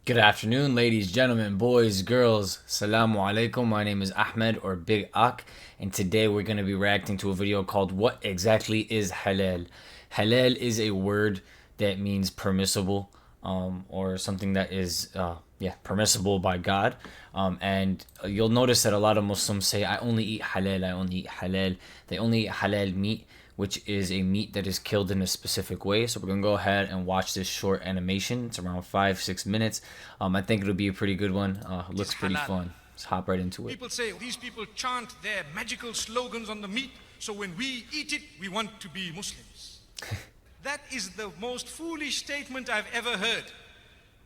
Good afternoon, ladies, gentlemen, boys, girls. Assalamu alaikum. My name is Ahmed or Big Ak, and today we're going to be reacting to a video called What Exactly is Halal? Halal is a word that means permissible, or something that is, permissible by God. And you'll notice that a lot of Muslims say, I only eat halal, I only eat halal. They only eat halal meat, which is a meat that is killed in a specific way. So we're gonna go ahead and watch this short animation. It's around 5-6 minutes. I think it'll be a pretty good one. It Is looks pretty halal. fun. Let's hop right into it. People say these people chant their magical slogans on the meat, so when we eat it, we want to be Muslims. That is the most foolish statement I've ever heard.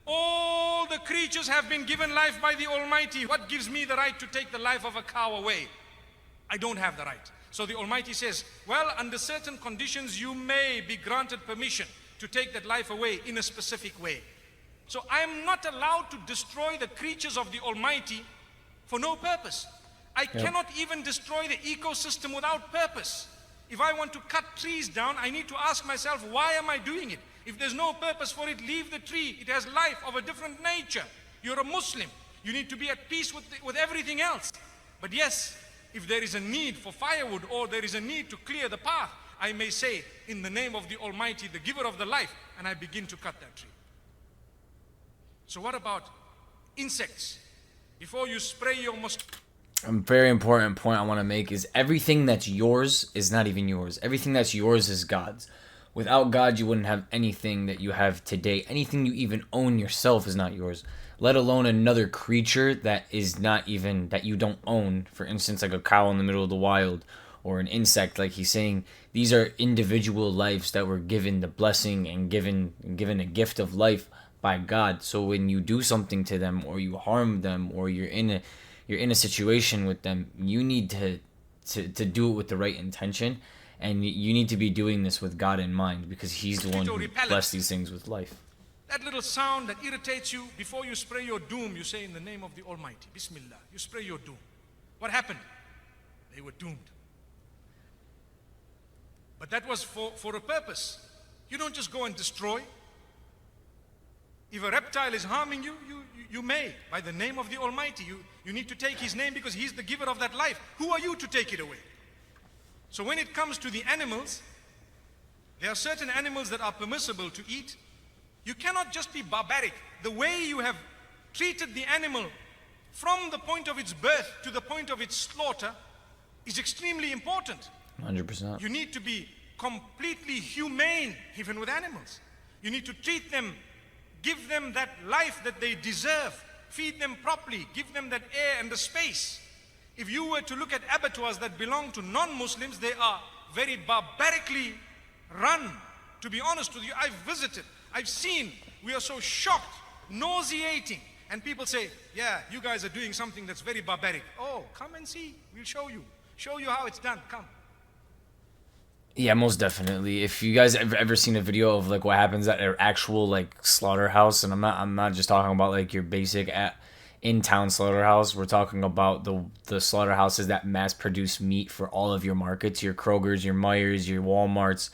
All the creatures have been given life by the Almighty. What gives me the right to take the life of a cow away? I don't have the right. So the Almighty says, well, under certain conditions, you may be granted permission to take that life away in a specific way. So I am not allowed to destroy the creatures of the Almighty for no purpose. I cannot even destroy the ecosystem without purpose. If I want to cut trees down, I need to ask myself, why am I doing it? If there's no purpose for it, leave the tree. It has life of a different nature. You're a Muslim. You need to be at peace with everything else. But yes, if there is a need for firewood or there is a need to clear the path, I may say, in the name of the Almighty, the giver of the life, and I begin to cut that tree. So what about insects? Before you spray your mosquito, A very important point I want to make is everything that's yours is not even yours. Everything that's yours is God's. Without God, you wouldn't have anything that you have today. Anything you even own yourself is not yours, let alone another creature that is not even that you don't own. For instance, like a cow in the middle of the wild or an insect, like he's saying, these are individual lives that were given the blessing and given a gift of life by God. So when you do something to them or you harm them or you're in a situation with them, you need to do it with the right intention, and you need to be doing this with God in mind, because He's the one who repellent. blessed these things with life. that little sound that irritates you, before you spray your doom, you say, in the name of the Almighty, Bismillah. You spray your doom. What happened? They were doomed. But that was for a purpose. You don't just go and destroy. If a reptile is harming you, you may, by the name of the Almighty. You need to take His name because He's the giver of that life. Who are you to take it away? So when it comes to the animals, there are certain animals that are permissible to eat. You cannot just be barbaric. The way you have treated the animal from the point of its birth to the point of its slaughter is extremely important. 100%. You need to be completely humane even with animals. You need to treat them, give them that life that they deserve, feed them properly, give them that air and the space. If you were to look at abattoirs that belong to non-Muslims, they are very barbarically run. To be honest with you, I've visited, I've seen, we are so shocked, nauseating. And people say, yeah, you guys are doing something that's very barbaric. Oh, come and see, we'll show you. Show you how it's done, come. Yeah, most definitely. If you guys have ever seen a video of like what happens at an actual like slaughterhouse, and I'm not just talking about like your basic in town slaughterhouse. We're talking about the slaughterhouses that mass produce meat for all of your markets, your Kroger's, your Meijer's, your Walmart's.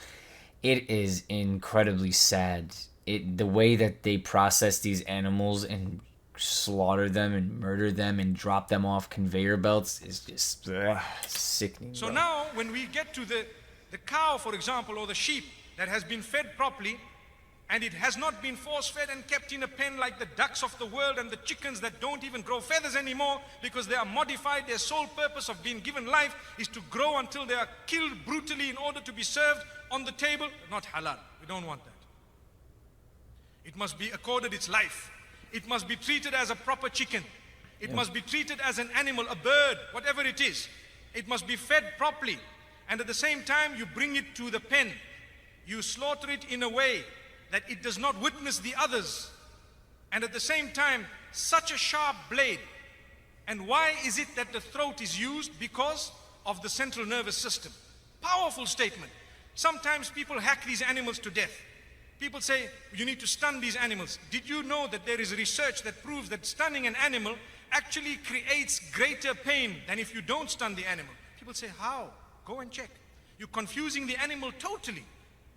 It is incredibly sad. The way that they process these animals and slaughter them and murder them and drop them off conveyor belts is just sickening. So bro. now when we get to the cow, for example, or the sheep that has been fed properly, and it has not been force-fed and kept in a pen like the ducks of the world and the chickens that don't even grow feathers anymore because they are modified. Their sole purpose of being given life is to grow until they are killed brutally in order to be served on the table. Not halal. We don't want that. It must be accorded its life. It must be treated as a proper chicken. It must be treated as an animal, a bird, whatever it is. It must be fed properly. And at the same time, you bring it to the pen. You slaughter it in a way that it does not witness the others. And at the same time, such a sharp blade. And why is it that the throat is used? Because of the central nervous system. Powerful statement. Sometimes people hack these animals to death. People say, you need to stun these animals. Did you know that there is research that proves that stunning an animal actually creates greater pain than if you don't stun the animal? People say, how? Go and check. You're confusing the animal totally.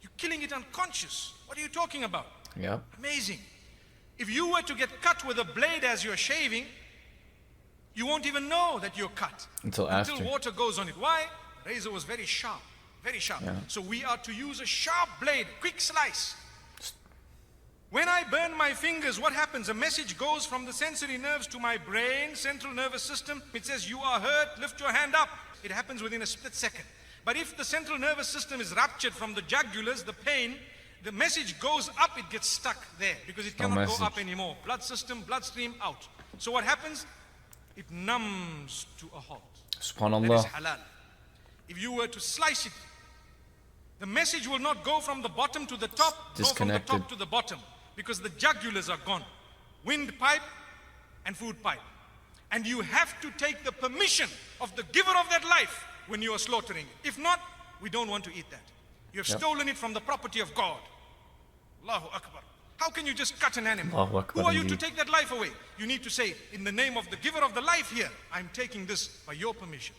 You're killing it unconscious. What are you talking about? Yeah. Amazing. If you were to get cut with a blade as you're shaving, you won't even know that you're cut Until after. water goes on it. Why? The razor was very sharp, very sharp. Yeah. So we are to use a sharp blade, quick slice. When I burn my fingers, what happens? A message goes from the sensory nerves to my brain, central nervous system. It says, you are hurt, lift your hand up. It happens within a split second. But if the central nervous system is ruptured from the jugulars, the pain, the message goes up, it gets stuck there because it cannot go up anymore. Blood system, bloodstream out. So what happens? It numbs to a halt. SubhanAllah. That is halal. If you were to slice it, the message will not go from the bottom to the top, nor from the top to the bottom, because the jugulars are gone. Windpipe and food pipe. And you have to take the permission of the giver of that life when you are slaughtering it. If not, we don't want to eat that. You have stolen it from the property of God. Allahu Akbar. How can you just cut an animal? Allahu Akbar, Who are you indeed. to take that life away? You need to say, in the name of the giver of the life here, I'm taking this by your permission.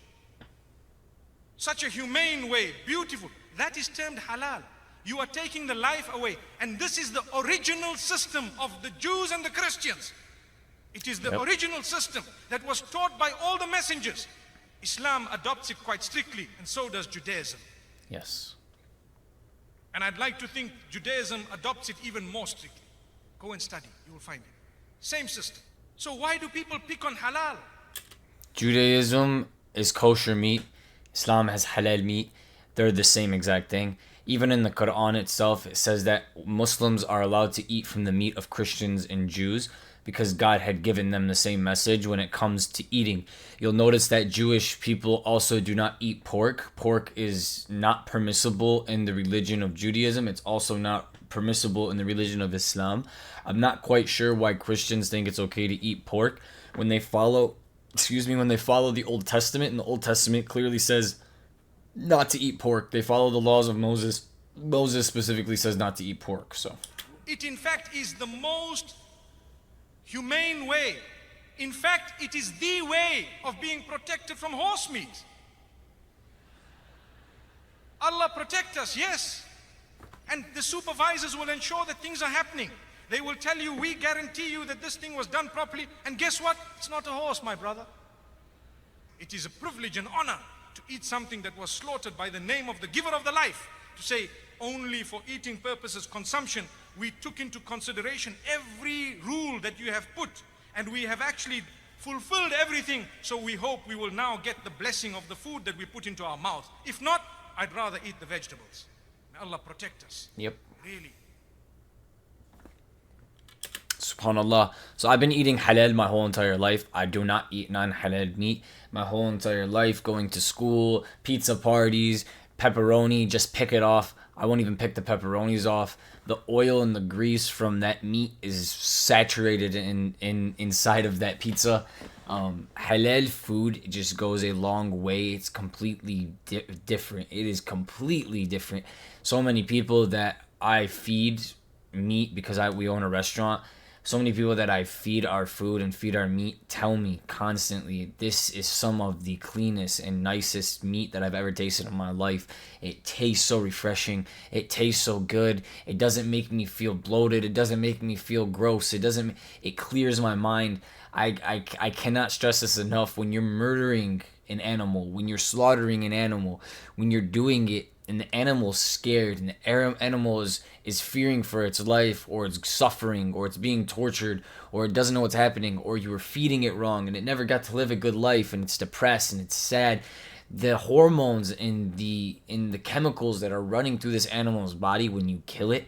Such a humane way, beautiful. That is termed halal. You are taking the life away. And this is the original system of the Jews and the Christians. It is the original system that was taught by all the messengers. Islam adopts it quite strictly, and so does Judaism. Yes. And I'd like to think Judaism adopts it even more strictly. Go and study, you will find it. Same system. So why do people pick on halal? Judaism is kosher meat. Islam has halal meat. They're the same exact thing. Even in the Quran itself, it says that Muslims are allowed to eat from the meat of Christians and Jews because God had given them the same message when it comes to eating. You'll notice that Jewish people also do not eat pork. Pork is not permissible in the religion of Judaism. It's also not permissible in the religion of Islam. I'm not quite sure why Christians think it's okay to eat pork when they follow, when they follow the Old Testament, and the Old Testament clearly says not to eat pork. They follow the laws of Moses. Moses specifically says not to eat pork. So it in fact is the most humane way. In fact, it is the way of being protected from horse meat. Allah protect us, yes. And the supervisors will ensure that things are happening. They will tell you, we guarantee you that this thing was done properly. And guess what? It's not a horse, my brother. It is a privilege and honor to eat something that was slaughtered by the name of the giver of the life. To say, only for eating purposes, consumption, we took into consideration every rule that you have put, and we have actually fulfilled everything. So we hope we will now get the blessing of the food that we put into our mouth. If not, I'd rather eat the vegetables. May Allah protect us. Yep. Really. SubhanAllah. So I've been eating halal my whole entire life. I do not eat non-halal meat my whole entire life. Going to school, pizza parties, pepperoni, just pick it off. I won't even pick the pepperonis off. The oil and the grease from that meat is saturated inside of that pizza. Halal food just goes a long way. It's completely different. It is completely different. So many people that I feed meat because we own a restaurant. So many people that I feed our food and feed our meat tell me constantly, this is some of the cleanest and nicest meat that I've ever tasted in my life. It tastes so refreshing. It tastes so good. It doesn't make me feel bloated. It doesn't make me feel gross. It clears my mind. I cannot stress this enough. When you're murdering an animal, when you're slaughtering an animal, when you're doing it and the animal's scared and the animal is fearing for its life, or it's suffering, or it's being tortured, or it doesn't know what's happening, or you were feeding it wrong and it never got to live a good life and it's depressed and it's sad, the hormones and the chemicals that are running through this animal's body when you kill it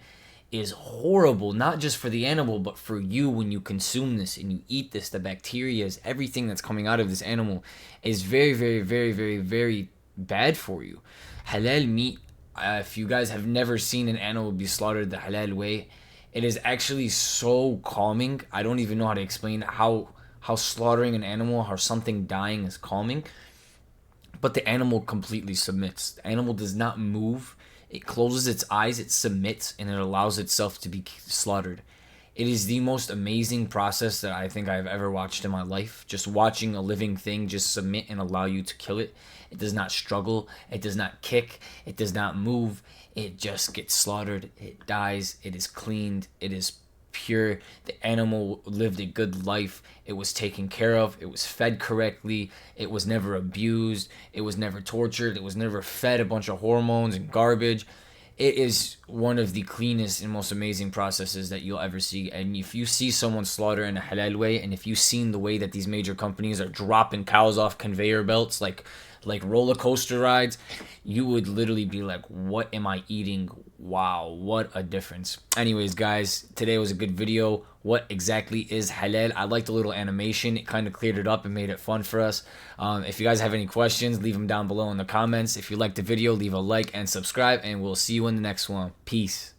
is horrible, not just for the animal but for you. When you consume this and you eat this, the bacteria, everything that's coming out of this animal is very, very, very, very, very bad for you. Halal meat, if you guys have never seen an animal be slaughtered the halal way, it is actually so calming. I don't even know how to explain how slaughtering an animal, how something dying is calming. But the animal completely submits. The animal does not move. It closes its eyes, it submits, and it allows itself to be slaughtered. It is the most amazing process that I think I've ever watched in my life. Just watching a living thing just submit and allow you to kill it. It does not struggle. It does not kick. It does not move. It just gets slaughtered. It dies. It is cleaned. It is pure. The animal lived a good life. It was taken care of. It was fed correctly. It was never abused. It was never tortured. It was never fed a bunch of hormones and garbage. It is one of the cleanest and most amazing processes that you'll ever see. And if you see someone slaughter in a halal way, and if you've seen the way that these major companies are dropping cows off conveyor belts like roller coaster rides, you would literally be like, what am I eating? Wow, what a difference. Anyways, guys, today was a good video. What exactly is halal? I liked the little animation. It kind of cleared it up and made it fun for us. If you guys have any questions, leave them down below in the comments. If you liked the video, leave a like and subscribe, and we'll see you in the next one. Peace.